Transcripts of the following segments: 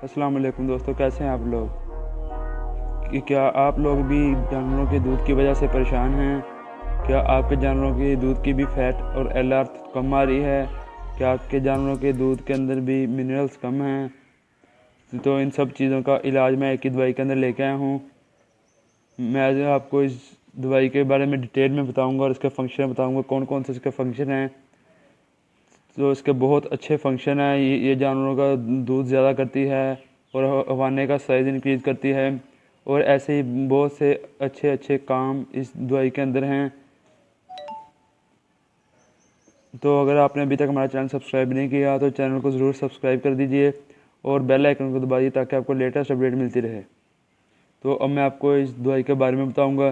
अस्सलाम वालेकुम दोस्तों, कैसे हैं आप लोग। क्या आप लोग भी जानवरों के दूध की वजह से परेशान हैं? क्या आपके जानवरों के दूध की भी फैट और एलआर कम आ रही है? क्या आपके जानवरों के दूध के अंदर भी मिनरल्स कम हैं? तो इन सब चीज़ों का इलाज मैं एक ही दवाई के अंदर लेके आया हूँ। मैं आज आपको इस दवाई के बारे में डिटेल में बताऊँगा और इसके फंक्शन बताऊँगा, कौन कौन से इसके फंक्शन हैं। तो इसके बहुत अच्छे फंक्शन हैं। ये जानवरों का दूध ज़्यादा करती है और हवाने का साइज़ इंक्रीज़ करती है, और ऐसे ही बहुत से अच्छे अच्छे काम इस दवाई के अंदर हैं। तो अगर आपने अभी तक हमारा चैनल सब्सक्राइब नहीं किया तो चैनल को ज़रूर सब्सक्राइब कर दीजिए और बेल आइकन को दबाइए ताकि आपको लेटेस्ट अपडेट मिलती रहे। तो अब मैं आपको इस दवाई के बारे में बताऊंगा।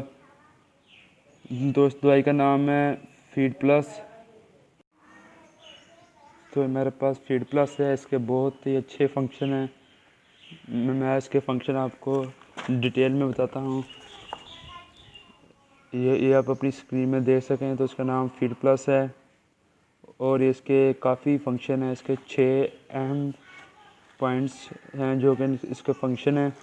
तो इस दवाई का नाम है फीड प्लस। तो मेरे पास फीड प्लस है, इसके बहुत ही अच्छे फंक्शन हैं। मैं इसके फंक्शन आपको डिटेल में बताता हूँ। ये आप अपनी स्क्रीन में देख सकें। तो इसका नाम फीड प्लस है और इसके काफ़ी फंक्शन हैं। इसके 6 अहम पॉइंट्स हैं जो कि इसके फंक्शन हैं।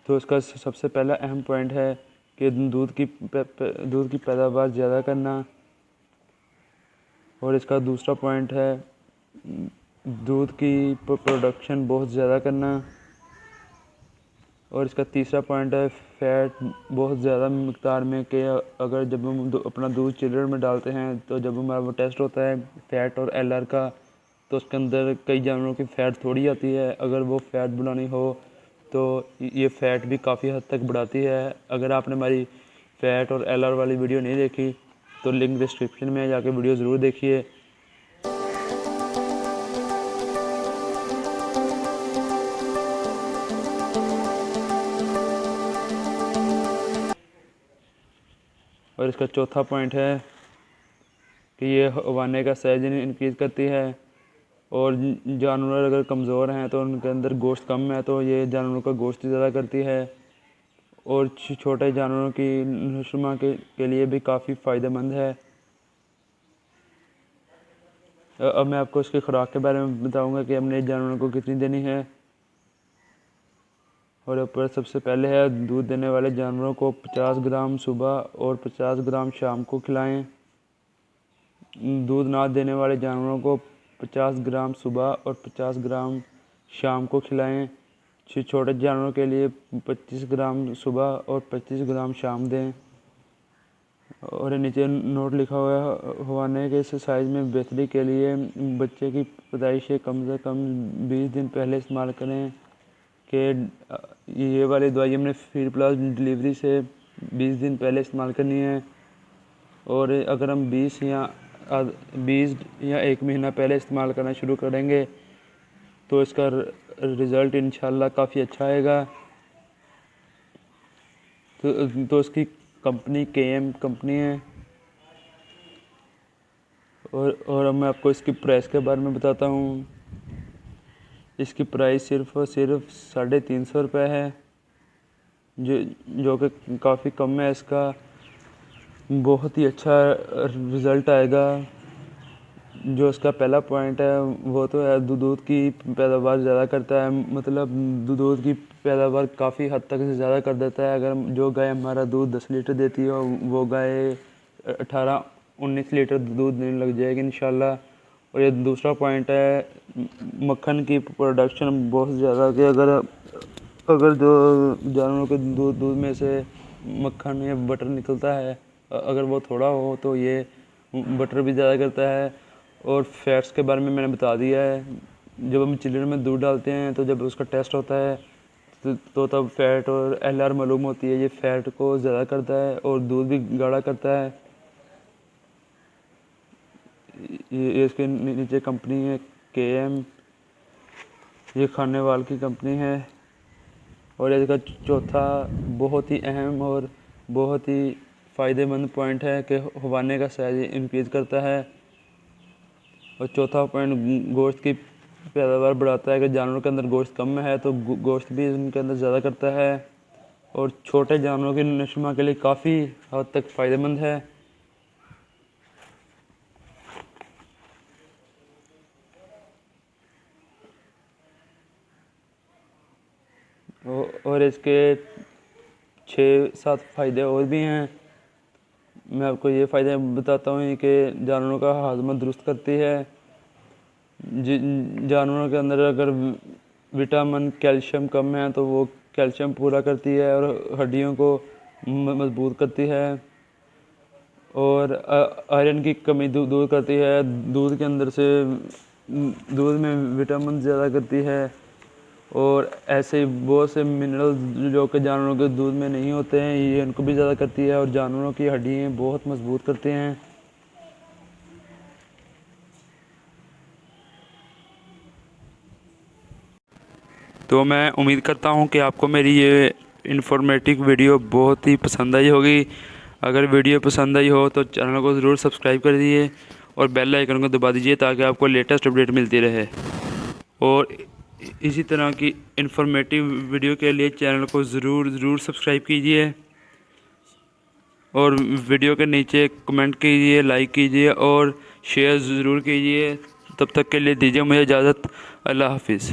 तो इसका सबसे पहला अहम पॉइंट है कि दूध की पैदावार ज़्यादा करना, और इसका दूसरा पॉइंट है दूध की प्रोडक्शन बहुत ज़्यादा करना, और इसका तीसरा पॉइंट है फ़ैट बहुत ज़्यादा मकदार में। कि अगर जब हम अपना दूध चिलर में डालते हैं तो जब हमारा वो टेस्ट होता है फ़ैट और एलआर का, तो उसके अंदर कई जानवरों की फ़ैट थोड़ी आती है। अगर वो फ़ैट बढ़ानी हो तो ये फ़ैट भी काफ़ी हद तक बढ़ाती है। अगर आपने हमारी फ़ैट और एलआर वाली वीडियो नहीं देखी तो लिंक डिस्क्रिप्शन में जाके वीडियो ज़रूर देखिए। और इसका चौथा पॉइंट है कि ये हवाने का साइज इंक्रीज़ करती है, और जानवर अगर कमज़ोर हैं तो उनके अंदर गोश्त कम है तो ये जानवरों का गोश्त ज़्यादा करती है, और छोटे जानवरों की नस्लमा के लिए भी काफ़ी फ़ायदेमंद है। अब मैं आपको इसकी खुराक के बारे में बताऊंगा कि हमने जानवरों को कितनी देनी है। और ऊपर सबसे पहले है दूध देने वाले जानवरों को 50 ग्राम सुबह और 50 ग्राम शाम को खिलाएं। दूध ना देने वाले जानवरों को 50 ग्राम सुबह और 50 ग्राम शाम को खिलाएं। छोटे जानवरों के लिए 25 ग्राम सुबह और 25 ग्राम शाम दें। और नीचे नोट लिखा हुआ है हवाने के साइज़ में बेहतरी के लिए बच्चे की पैदाइश से कम 20 दिन पहले इस्तेमाल करें। कि ये वाली दवाई हमने फीड प्लस डिलीवरी से 20 दिन पहले इस्तेमाल करनी है, और अगर हम 20 या 1 महीना पहले इस्तेमाल करना शुरू करेंगे तो इसका रिज़ल्ट इंशाल्लाह काफ़ी अच्छा आएगा। तो इसकी कंपनी केएम कंपनी है। और अब मैं आपको इसकी प्राइस के बारे में बताता हूँ। इसकी प्राइस सिर्फ और सिर्फ 350 रुपये है, जो कि काफ़ी कम है। इसका बहुत ही अच्छा रिज़ल्ट आएगा। जो इसका पहला पॉइंट है वो तो है दूध की पैदावार ज़्यादा करता है। मतलब दूध की पैदावार काफ़ी हद तक से ज़्यादा कर देता है। अगर जो गाय हमारा दूध 10 लीटर देती है वो गाय 18-19 लीटर दूध देने लग जाएगी इंशाल्लाह। और ये दूसरा पॉइंट है मक्खन की प्रोडक्शन बहुत ज़्यादा। कि अगर जो जानवरों के दूध में से मक्खन या बटर निकलता है, अगर वो थोड़ा हो तो ये बटर भी ज़्यादा करता है। और फैट्स के बारे में मैंने बता दिया है। जब हम चिल्लर में दूध डालते हैं तो जब उसका टेस्ट होता है तो तब फ़ैट और एलआर मालूम होती है। ये फ़ैट को ज़्यादा करता है और दूध भी गाढ़ा करता है। ये इसके नीचे कंपनी है केएम, ये खानेवाल की कंपनी है। और इसका चौथा बहुत ही अहम और बहुत ही फ़ायदेमंद पॉइंट है कि हवाने का साइज इंक्रीज़ करता है। और चौथा पॉइंट गोश्त की पैदावार बढ़ाता है। कि जानवरों के अंदर गोश्त कम है तो गोश्त भी उनके अंदर ज़्यादा करता है, और छोटे जानवरों की नस्लमा के लिए काफ़ी हद तक फ़ायदेमंद है। और इसके 6-7 फ़ायदे और भी हैं। मैं आपको ये फ़ायदे बताता हूँ कि जानवरों का हाजमा दुरुस्त करती है। जानवरों के अंदर अगर विटामिन कैल्शियम कम है तो वो कैल्शियम पूरा करती है और हड्डियों को मजबूत करती है। और आयरन की कमी दूर करती है। दूध के अंदर से दूध में विटामिन ज़्यादा करती है। और ऐसे बहुत से मिनरल्स जो कि जानवरों के दूध में नहीं होते हैं, ये इनको भी ज़्यादा करती है और जानवरों की हड्डियाँ बहुत मजबूत करते हैं। तो मैं उम्मीद करता हूँ कि आपको मेरी ये इन्फॉर्मेटिव वीडियो बहुत ही पसंद आई होगी। अगर वीडियो पसंद आई हो तो चैनल को ज़रूर सब्सक्राइब कर दीजिए और बेल आइकन को दबा दीजिए ताकि आपको लेटेस्ट अपडेट मिलती रहे। और इसी तरह की इन्फॉर्मेटिव वीडियो के लिए चैनल को ज़रूर सब्सक्राइब कीजिए और वीडियो के नीचे कमेंट कीजिए, लाइक कीजिए और शेयर ज़रूर कीजिए। तब तक के लिए दीजिए मुझे इजाज़त। अल्लाह हाफिज़।